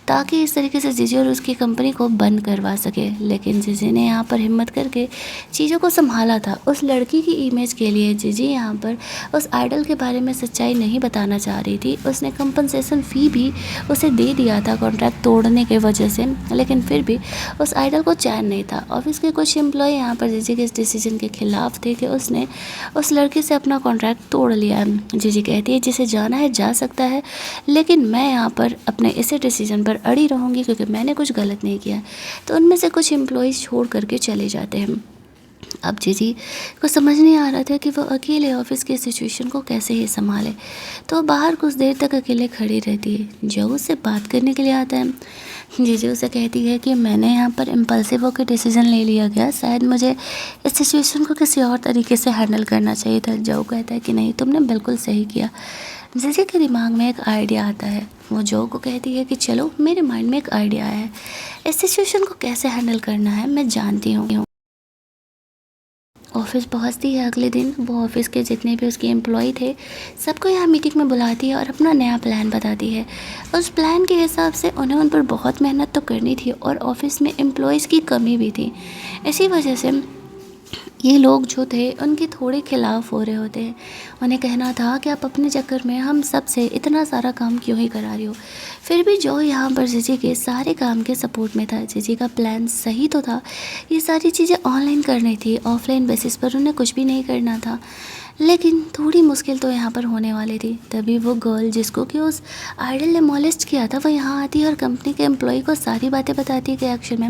ताकि इस तरीके से जीजी और उसकी कंपनी को बंद करवा सके। लेकिन जीजी ने यहाँ पर हिम्मत करके चीज़ों को संभाला था। उस लड़की की इमेज के लिए जीजी यहाँ पर उस आइडल के बारे में सच्चाई नहीं बताना चाह रही थी। उसने कंपनसेशन फ़ी भी उसे दे दिया था कॉन्ट्रैक्ट तोड़ने के वजह से, लेकिन फिर भी उस आइडल को चैन नहीं था। ऑफिस के कुछ एम्प्लॉय यहाँ पर जीजी के इस डिसीजन के खिलाफ थे कि उसने उस लड़की से अपना कॉन्ट्रैक्ट तोड़ लिया है। जीजी कहती है जिसे जाना है जा सकता है, लेकिन मैं यहाँ पर अपने इसी डिसीजन पर अड़ी रहूँगी क्योंकि मैंने कुछ गलत नहीं किया। तो उनमें से कुछ एम्प्लॉयज़ छोड़ करके चले जाते हैं। अब जीजी को समझ नहीं आ रहा था कि वो अकेले ऑफिस की सिचुएशन को कैसे ही संभाले, तो बाहर कुछ देर तक अकेले खड़ी रहती है। जो उससे बात करने के लिए आता है, जीजी उसे कहती है कि मैंने यहाँ पर इम्पल्सिव होकर डिसीजन ले लिया गया, शायद मुझे इस सिचुएशन को किसी और तरीके से हैंडल करना चाहिए था। जो कहता है कि नहीं, तुमने बिल्कुल सही किया। जीजी के दिमाग में एक आइडिया आता है। वो जो को कहती है कि चलो मेरे माइंड में एक आइडिया है, इस सिचुएशन को कैसे हैंडल करना है मैं जानती हूँ। ऑफिस पहुंचती है अगले दिन। वो ऑफिस के जितने भी उसके एम्प्लॉय थे सबको यहाँ मीटिंग में बुलाती है और अपना नया प्लान बताती है। उस प्लान के हिसाब से उन्हें उन पर बहुत मेहनत तो करनी थी और ऑफिस में एम्प्लॉयज़ की कमी भी थी। इसी वजह से ये लोग जो थे उनके थोड़े खिलाफ हो रहे होते हैं। उन्हें कहना था कि आप अपने चक्कर में हम सब से इतना सारा काम क्यों ही करा रही हो। फिर भी जो यहाँ पर जीजी के सारे काम के सपोर्ट में था। जीजी का प्लान सही तो था, ये सारी चीज़ें ऑनलाइन करनी थी, ऑफलाइन बेसिस पर उन्हें कुछ भी नहीं करना था। लेकिन थोड़ी मुश्किल तो यहाँ पर होने वाली थी। तभी वो गर्ल जिसको कि उस आइडल ने मॉलेस्ट किया था वो यहाँ आती है और कंपनी के एम्प्लॉय को सारी बातें बताती है कि एक्चुअल में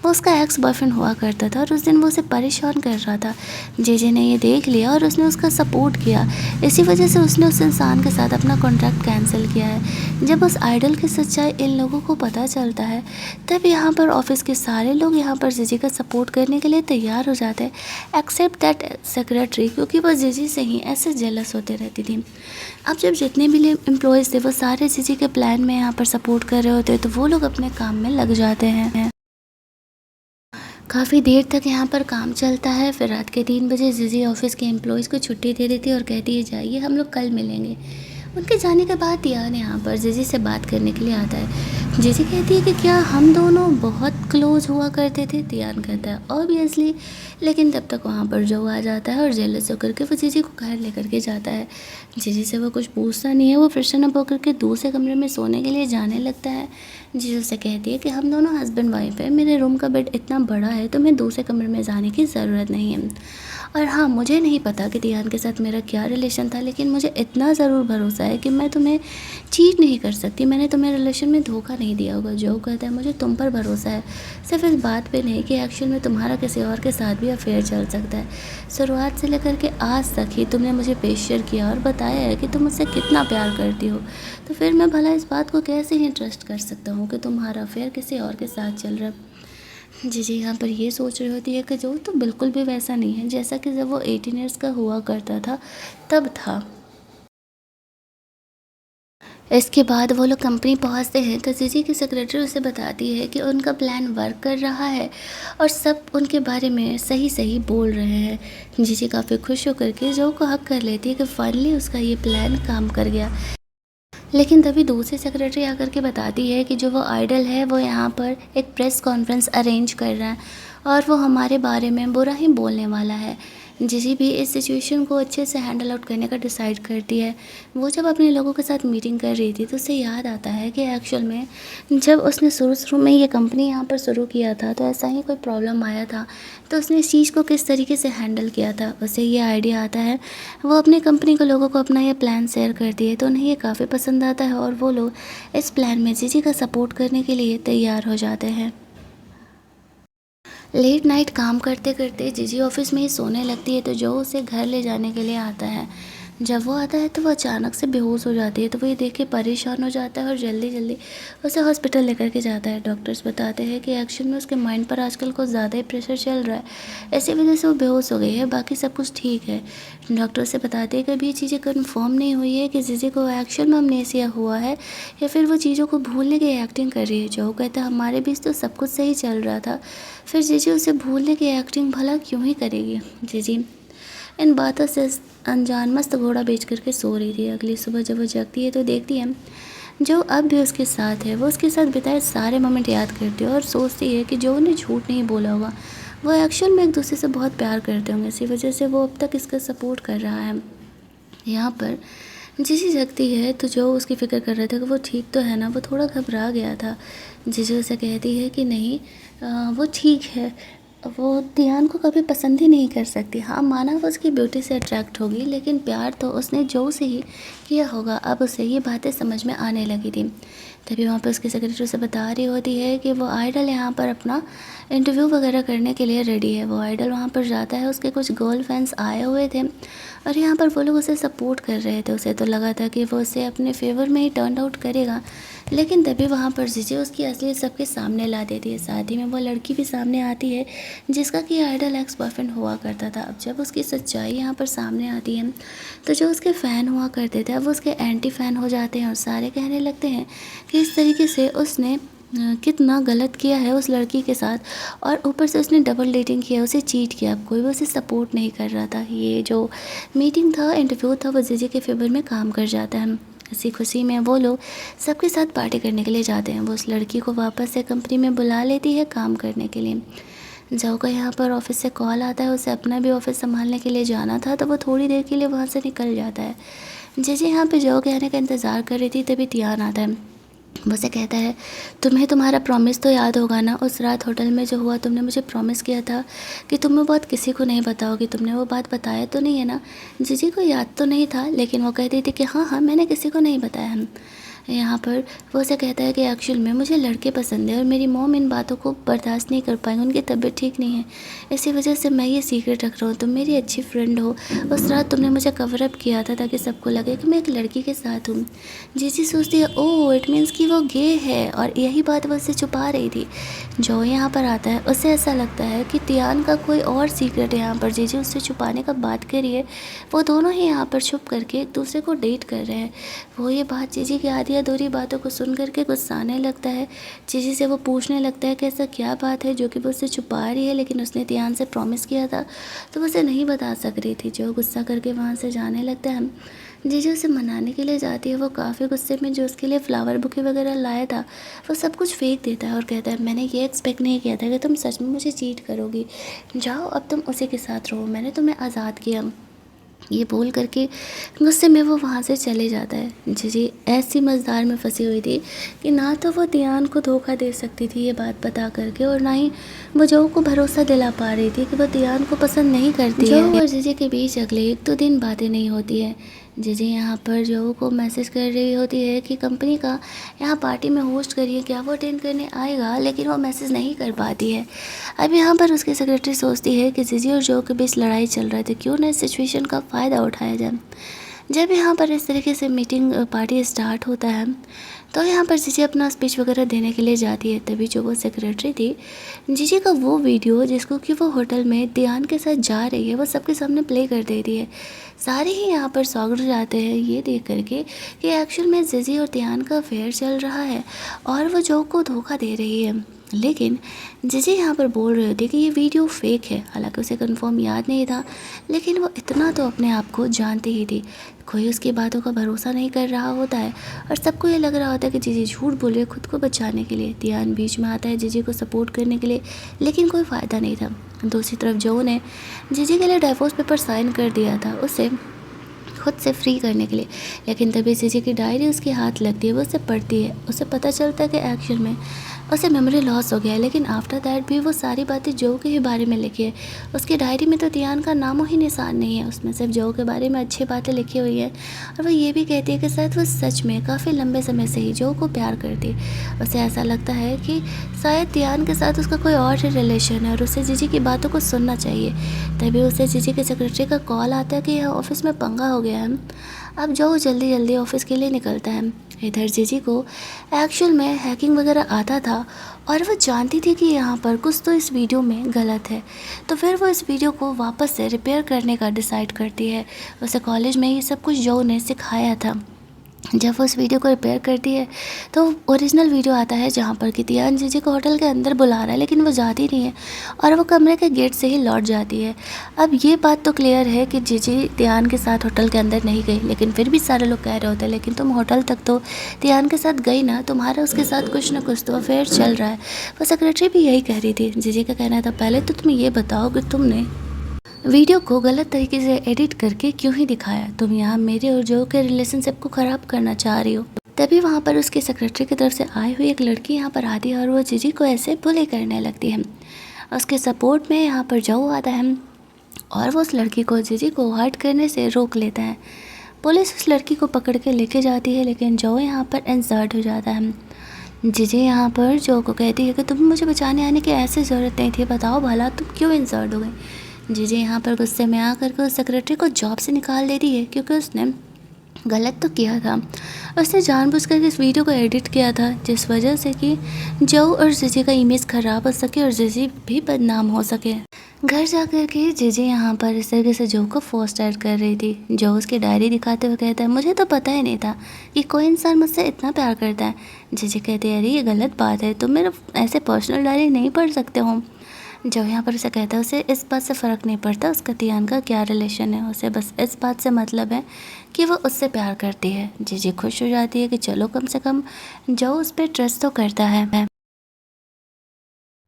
वो उसका एक्स बॉयफ्रेंड हुआ करता था और उस दिन वो उसे परेशान कर रहा था। जेजे ने ये देख लिया और उसने उसका सपोर्ट किया। इसी वजह से उसने उस इंसान के साथ अपना कॉन्ट्रैक्ट कैंसिल किया है। जब उस आइडल की सच्चाई इन लोगों को पता चलता है तब यहाँ पर ऑफिस के सारे लोग यहाँ पर जेजे का सपोर्ट करने के लिए तैयार हो जाते हैं, एक्सेप्ट दैट सेक्रेटरी, क्योंकि वो जीजी से ही ऐसे जेलस होते रहती थी। अब जब जितने भी एम्प्लॉयज़ थे वो सारे जीजी के प्लान में यहाँ पर सपोर्ट कर रहे होते हैं तो वो लोग अपने काम में लग जाते हैं। काफ़ी देर तक यहाँ पर काम चलता है। फिर रात के 3 बजे जीजी ऑफिस के एम्प्लॉयज़ को छुट्टी दे देती है और कहती है जाइए हम लोग कल मिलेंगे। उनके जाने के बाद दियान यहाँ पर जीजी से बात करने के लिए आता है। जीजी कहती है कि क्या हम दोनों बहुत क्लोज हुआ करते थे। दियान कहता है ऑब्वियसली, लेकिन तब तक वहाँ पर जो आ जाता है और जेलस होकर के वो जीजी को घर लेकर के जाता है। जीजी से वो कुछ पूछता नहीं है। वो फ्रेशन अप होकर के दूसरे कमरे में सोने के लिए जाने लगता है। जीजी उससे कहती है कि हम दोनों हस्बैंड वाइफ है, मेरे रूम का बेड इतना बड़ा है तो मैं दूसरे कमरे में जाने की ज़रूरत नहीं है। और हाँ, मुझे नहीं पता कि दियान के साथ मेरा क्या रिलेशन था, लेकिन मुझे इतना ज़रूर भरोसा है कि मैं तुम्हें चीट नहीं कर सकती, मैंने तुम्हें रिलेशन में धोखा नहीं दिया होगा। जो कहता है मुझे तुम पर भरोसा है, सिर्फ इस बात पे नहीं कि एक्चुअल में तुम्हारा किसी और के साथ भी अफेयर चल सकता है। शुरुआत से लेकर के आज तक ही तुमने मुझे पेशर किया और बताया है कि तुम मुझसे कितना प्यार करती हो, तो फिर मैं भला इस बात को कैसे ही ट्रस्ट कर सकता हूँ कि तुम्हारा अफेयर किसी और के साथ चल रहा है। जी यहाँ पर ये सोच रही होती है कि जो तो बिल्कुल भी वैसा नहीं है जैसा कि जब वो 18 ईयर्स का हुआ करता था तब था। इसके बाद वो लोग कंपनी पहुंचते हैं तो जीजी की सेक्रेटरी उसे बताती है कि उनका प्लान वर्क कर रहा है और सब उनके बारे में सही सही बोल रहे हैं। जीजी काफ़ी खुश होकर के जो को हक कर लेती है कि फाइनली उसका ये प्लान काम कर गया। लेकिन तभी दूसरी सेक्रेटरी आकर के बताती है कि जो वो आइडल है वो यहाँ पर एक प्रेस कॉन्फ्रेंस अरेंज कर रहा है और वो हमारे बारे में बुरा ही बोलने वाला है। जीजी भी इस सिचुएशन को अच्छे से हैंडल आउट करने का डिसाइड करती है। वो जब अपने लोगों के साथ मीटिंग कर रही थी तो उसे याद आता है कि एक्चुअल में जब उसने शुरू में ये कंपनी यहाँ पर शुरू किया था तो ऐसा ही कोई प्रॉब्लम आया था, तो उसने इस चीज़ को किस तरीके से हैंडल किया था। उसे ये आइडिया आता है, वो अपनी कंपनी के लोगों को अपना ये प्लान शेयर करती है तो उन्हें ये काफ़ी पसंद आता है और वो लोग इस प्लान में जीजी का सपोर्ट करने के लिए तैयार हो जाते हैं। लेट नाइट काम करते करते जीजी ऑफिस में ही सोने लगती है तो जो उसे घर ले जाने के लिए आता है। जब वो आता है तो वो अचानक से बेहोश हो जाती है, तो वो ये देख के परेशान हो जाता है और जल्दी जल्दी उसे हॉस्पिटल लेकर के जाता है। डॉक्टर्स बताते हैं कि एक्चुअल में उसके माइंड पर आजकल कुछ ज़्यादा ही प्रेशर चल रहा है, इसी वजह से वो बेहोश हो गई है, बाकी सब कुछ ठीक है। डॉक्टर से बताते हैं कि अभी ये चीज़ें कन्फर्म नहीं हुई है कि जीजी को एक्चुअल में अमनेसिया हुआ है या फिर वो चीज़ों को भूलने की एक्टिंग कर रही है। जो कहता है हमारे बीच तो सब कुछ सही चल रहा था, फिर जीजी उसे भूलने की एक्टिंग भला क्यों ही करेगी। जीजी इन बातों से अनजान मस्त घोड़ा बेच करके सो रही थी। अगली सुबह जब वो जगती है तो देखती है जो अब भी उसके साथ है, वो उसके साथ बिताए सारे मोमेंट याद करती है और सोचती है कि जो उन्हें झूठ नहीं बोला होगा वो एक्चुअल में एक दूसरे से बहुत प्यार करते होंगे, इसी वजह से वो अब तक इसका सपोर्ट कर रहा है। यहाँ पर जीजी जगती है तो जो उसकी फ़िक्र कर रहा था कि वो ठीक तो है ना, वो थोड़ा घबरा गया था। जीजी उसे कहती है कि नहीं, वो ठीक है, वो ध्यान को कभी पसंद ही नहीं कर सकती। हाँ, माना वो उसकी ब्यूटी से अट्रैक्ट होगी, लेकिन प्यार तो उसने जो से ही किया होगा। अब उसे ये बातें समझ में आने लगी थी। तभी वहाँ पर उसकी सेक्रेटरी से बता रही होती है कि वो आइडल यहाँ पर अपना इंटरव्यू वगैरह करने के लिए रेडी है। वो आइडल वहाँ पर जाता है, उसके कुछ गर्ल फैंस आए हुए थे और यहाँ पर वो लोग उसे सपोर्ट कर रहे थे। उसे तो लगा था कि वो उसे अपने फेवर में ही टर्न आउट करेगा, लेकिन तभी वहाँ पर जीजी उसकी असलियत सबके सामने ला देती है। साथ ही में वो लड़की भी सामने आती है जिसका कि आइडल एक्स बॉयफ्रेंड हुआ करता था। अब जब उसकी सच्चाई यहाँ पर सामने आती है तो जो उसके फ़ैन हुआ करते थे वो उसके एंटी फ़ैन हो जाते हैं और सारे कहने लगते हैं कि इस तरीके से उसने कितना गलत किया है उस लड़की के साथ, और ऊपर से उसने डबल डेटिंग किया, उसे चीट किया। अब कोई भी उसे सपोर्ट नहीं कर रहा था। ये जो मीटिंग था, इंटरव्यू था, वो जीजी के फेवर में काम कर जाता है। इसी खुशी में वो लोग सबके साथ पार्टी करने के लिए जाते हैं। वो उस लड़की को वापस से कंपनी में बुला लेती है काम करने के लिए। जो का यहाँ पर ऑफिस से कॉल आता है, उसे अपना भी ऑफिस संभालने के लिए जाना था, तो वो थोड़ी देर के लिए वहाँ से निकल जाता है। जैसे यहाँ पे जो के आने का इंतज़ार कर रही थी तभी तियान आता है। वो उसे कहता है तुम्हें तुम्हारा प्रॉमिस तो याद होगा ना, उस रात होटल में जो हुआ, तुमने मुझे प्रॉमिस किया था कि तुम वो बात किसी को नहीं बताओगी, तुमने वो बात बताया तो नहीं है ना। जीजी को याद तो नहीं था, लेकिन वो कहती थी कि हाँ हाँ मैंने किसी को नहीं बताया। यहाँ पर वो उसे कहता है कि एक्चुअल में मुझे लड़के पसंद है और मेरी मॉम इन बातों को बर्दाश्त नहीं कर पाएंगे, उनकी तबीयत ठीक नहीं है, इसी वजह से मैं ये सीक्रेट रख रहा हूँ। तुम मेरी अच्छी फ्रेंड हो, उस रात तुमने मुझे कवर अप किया था ताकि सबको लगे कि मैं एक लड़की के साथ हूँ। जीजी सोचती है ओह इट मीन्स कि वो गे है, और यही बात वो उससे छुपा रही थी। जो यहाँ पर आता है उसे ऐसा लगता है कि तियान का कोई और सीक्रेट है यहाँ पर जीजी उससे छुपाने का बात करिए। वो दोनों ही यहाँ पर छुप करके एक दूसरे को डेट कर रहे हैं। वो ये बात जीजी की आधी अधूरी बातों को सुन करके गुस्साने लगता है। जीजी से वो पूछने लगता है कि ऐसा क्या बात है जो कि वो उससे छुपा रही है, लेकिन उसने तियान से प्रॉमिस किया था तो वो उसे नहीं बता सक रही थी। जो गुस्सा करके वहाँ से जाने लगता है। जीजी उसे मनाने के लिए जाती है। वो काफ़ी गुस्से में जो उसके लिए फ्लावर बुके वगैरह लाया था वो सब कुछ फेंक देता है और कहता है मैंने ये एक्सपेक्ट नहीं किया था कि तुम सच में मुझे चीट करोगी, जाओ अब तुम उसी के साथ रहो, मैंने तुम्हें आज़ाद किया। ये बोल करके गुस्से में वो वहाँ से चले जाता है। जीजी ऐसी मज़दार में फंसी हुई थी कि ना तो वो तियान को धोखा दे सकती थी ये बात बता करके, और ना ही वो जो को भरोसा दिला पा रही थी कि वो तियान को पसंद नहीं करती है। जो और जीजी के बीच अगले 1-2 दिन बातें नहीं होती है। जीजी यहाँ पर जो को मैसेज कर रही होती है कि कंपनी का यहाँ पार्टी में होस्ट करिए, क्या वो अटेंड करने आएगा, लेकिन वो मैसेज नहीं कर पाती है। अब यहाँ पर उसकी सेक्रेटरी सोचती है कि जीजी और जो के बीच लड़ाई चल रही थी, क्यों ना इस सिचुएशन का फ़ायदा उठाया जाए। जब यहाँ पर इस तरीके से मीटिंग पार्टी स्टार्ट होता है तो यहाँ पर जीजी अपना स्पीच वगैरह देने के लिए जाती है। तभी जो वो सेक्रेटरी थी, जीजी का वो वीडियो जिसको कि वो होटल में ध्यान के साथ जा रही है वो सबके सामने प्ले कर देती है। सारे ही यहाँ पर सौगड़ जाते हैं ये देख करके कि एक्चुअल में जीजी और ध्यान का अफेयर चल रहा है और वो जो को धोखा दे रही है। लेकिन जीजी यहाँ पर बोल रही होती है कि ये वीडियो फेक है। हालांकि उसे कंफर्म याद नहीं था, लेकिन वो इतना तो अपने आप को जानती ही थी। कोई उसकी बातों का भरोसा नहीं कर रहा होता है और सबको ये लग रहा होता है कि जीजी झूठ बोल रही है खुद को बचाने के लिए। ध्यान बीच में आता है जीजी को सपोर्ट करने के लिए, लेकिन कोई फ़ायदा नहीं था। दूसरी तरफ जो ने जीजी के लिए डाइवोर्स पेपर साइन कर दिया था उसे खुद से फ्री करने के लिए, लेकिन तभी जीजी की डायरी उसके हाथ लगती है, वो उसे पढ़ती है। उसे पता चलता है कि एक्चुअल में उसे मेमोरी लॉस हो गया है, लेकिन आफ्टर दैट भी वो सारी बातें जो के ही बारे में लिखी है। उसकी डायरी में तो तियान का नामो ही निशान नहीं है, उसमें सिर्फ जो के बारे में अच्छी बातें लिखी हुई है। और वो ये भी कहती है कि शायद वो सच में काफ़ी लंबे समय से ही जो को प्यार करती। उसे ऐसा लगता है कि शायद तियान के साथ उसका कोई और ही रिलेशन है और उसे जीजी की बातों को सुनना चाहिए। तभी उसे जीजी के सेक्रेटरी का कॉल आता है कि यह ऑफिस में पंगा हो गया है। अब जो जल्दी जल्दी ऑफिस के लिए निकलता है। इधर जीजी को एक्चुअल में हैकिंग वगैरह आता था और वो जानती थी कि यहाँ पर कुछ तो इस वीडियो में गलत है, तो फिर वो इस वीडियो को वापस से रिपेयर करने का डिसाइड करती है। उसे कॉलेज में ये सब कुछ जो ने सिखाया था। जब वो उस वीडियो को रिपेयर करती है तो ओरिजिनल वीडियो आता है जहाँ पर कि तियान जीजी को होटल के अंदर बुला रहा है, लेकिन वो जाती नहीं है और वो कमरे के गेट से ही लौट जाती है। अब ये बात तो क्लियर है कि जीजी तियान के साथ होटल के अंदर नहीं गई, लेकिन फिर भी सारे लोग कह रहे होते हैं लेकिन तुम होटल तक तो तियान के साथ गई ना, तुम्हारा उसके साथ कुछ ना कुछ तो अफेयर चल रहा है। वो सेक्रेटरी भी यही कह रही थी। जीजी का कहना था पहले तो तुम ये बताओ कि तुमने वीडियो को गलत तरीके से एडिट करके क्यों ही दिखाया, तुम यहाँ मेरे और जो के रिलेशनशिप को ख़राब करना चाह रही हो। तभी वहाँ पर उसकी सेक्रेटरी की तरफ से आई हुई एक लड़की यहाँ पर आती है और वो जीजी को ऐसे बुली करने लगती है। उसके सपोर्ट में यहाँ पर जो आता है और वो उस लड़की को जीजी को हर्ट करने से रोक लेता है। पुलिस उस लड़की को पकड़ के लेके जाती है, लेकिन जो यहाँ पर इंसर्ट हो जाता है। जीजी यहाँ पर जो को कहती है कि तुम्हें मुझे बचाने आने की ऐसी ज़रूरत नहीं थी, बताओ भला तुम क्यों इंसर्ट हो गई। जीजी यहाँ पर गुस्से में आकर के उस सेक्रेटरी को जॉब से निकाल देती है, क्योंकि उसने गलत तो किया था। उसने जानबूझकर इस वीडियो को एडिट किया था जिस वजह से कि जो और जीजी का इमेज ख़राब हो सके और जीजी भी बदनाम हो सके। घर जाकर के जीजी यहाँ पर इस तरीके से जो को फोस्टर कर रही थी। जो उसकी डायरी दिखाते हुए कहता है मुझे तो पता ही नहीं था कि कोई इंसान मुझसे इतना प्यार करता है। जीजी कहती है अरे ये गलत बात है, तुम मेरा ऐसे पर्सनल डायरी नहीं पढ़ सकते हो। जो यहाँ पर उसे कहता है उसे इस बात से फ़र्क नहीं पड़ता उसका तियान का क्या रिलेशन है, उसे बस इस बात से मतलब है कि वो उससे प्यार करती है। जीजी खुश हो जाती है कि चलो कम से कम जो उस पर ट्रस्ट तो करता है।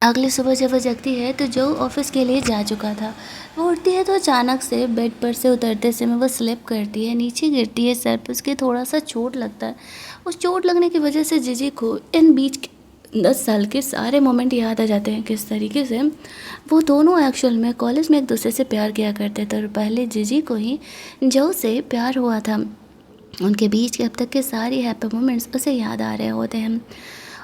अगली सुबह जब वो जगती है तो जो ऑफिस के लिए जा चुका था। वो उठती है तो अचानक से बेड पर से उतरते समय वो स्लिप करती है, नीचे गिरती है, सर पर उसके थोड़ा सा चोट लगता है। उस चोट लगने की वजह से जीजी को इन बीच 10 साल के सारे मोमेंट याद आ जाते हैं, किस तरीके से वो दोनों एक्चुअल में कॉलेज में एक दूसरे से प्यार किया करते थे और पहले जीजी को ही जो से प्यार हुआ था। उनके बीच के अब तक के सारे हैप्पी मोमेंट्स उसे याद आ रहे होते हैं।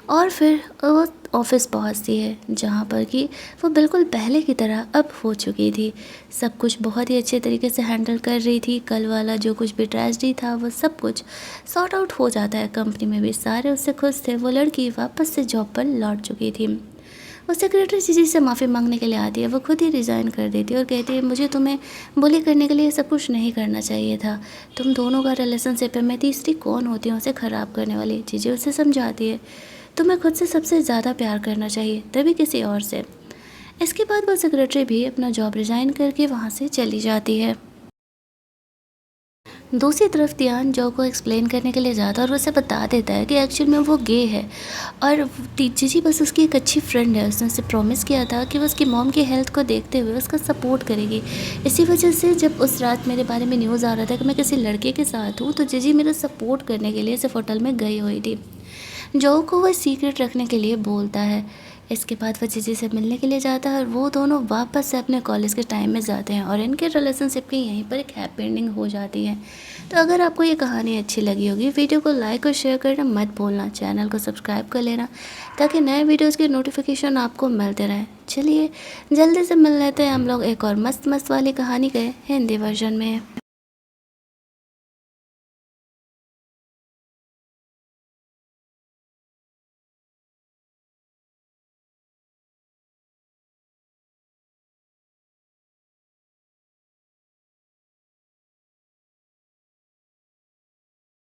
और फिर वो ऑफिस पहुंचती है जहाँ पर कि वो बिल्कुल पहले की तरह अब हो चुकी थी। सब कुछ बहुत ही अच्छे तरीके से हैंडल कर रही थी। कल वाला जो कुछ भी ट्रेजेडी था वो सब कुछ सॉर्ट आउट हो जाता है। कंपनी में भी सारे उससे खुश थे। वो लड़की वापस से जॉब पर लौट चुकी थी। वो सेक्रेटरी जीजी से माफ़ी मांगने के लिए आती है। वो खुद ही रिज़ाइन कर देती है और कहती है मुझे तुम्हें बुली करने के लिए सब कुछ नहीं करना चाहिए था। तुम दोनों का रिलेशनशिप है, मैं तीसरी कौन होती हूँ उसे ख़राब करने वाली। जीजी उसे समझाती है तुम्हें खुद से सबसे ज़्यादा प्यार करना चाहिए, तभी किसी और से। इसके बाद वो सेक्रेटरी भी अपना जॉब रिज़ाइन करके वहाँ से चली जाती है। दूसरी तरफ तियान जो को एक्सप्लेन करने के लिए जाता है और उसे बता देता है कि एक्चुअल में वो गे है और जीजी बस उसकी एक अच्छी फ्रेंड है। उसने उसे प्रॉमिस किया था कि वो उसकी मॉम की हेल्थ को देखते हुए उसका सपोर्ट करेगी। इसी वजह से जब उस रात मेरे बारे में न्यूज़ आ रहा था कि मैं किसी लड़के के साथ हूँ तो जीजी मेरा सपोर्ट करने के लिए सिर्फ होटल में गई हुई थी। जो को वह सीक्रेट रखने के लिए बोलता है। इसके बाद वह जीजी से मिलने के लिए जाता है और वो दोनों वापस से अपने कॉलेज के टाइम में जाते हैं और इनके रिलेशनशिप की यहीं पर एक हैप्पी एंडिंग हो जाती है। तो अगर आपको ये कहानी अच्छी लगी होगी वीडियो को लाइक और शेयर करना मत भूलना, चैनल को सब्सक्राइब कर लेना ताकि नए वीडियोस के नोटिफिकेशन आपको मिलते रहें। चलिए जल्दी से मिल लेते हैं हम लोग एक और मस्त मस्त वाली कहानी के हिंदी वर्जन में।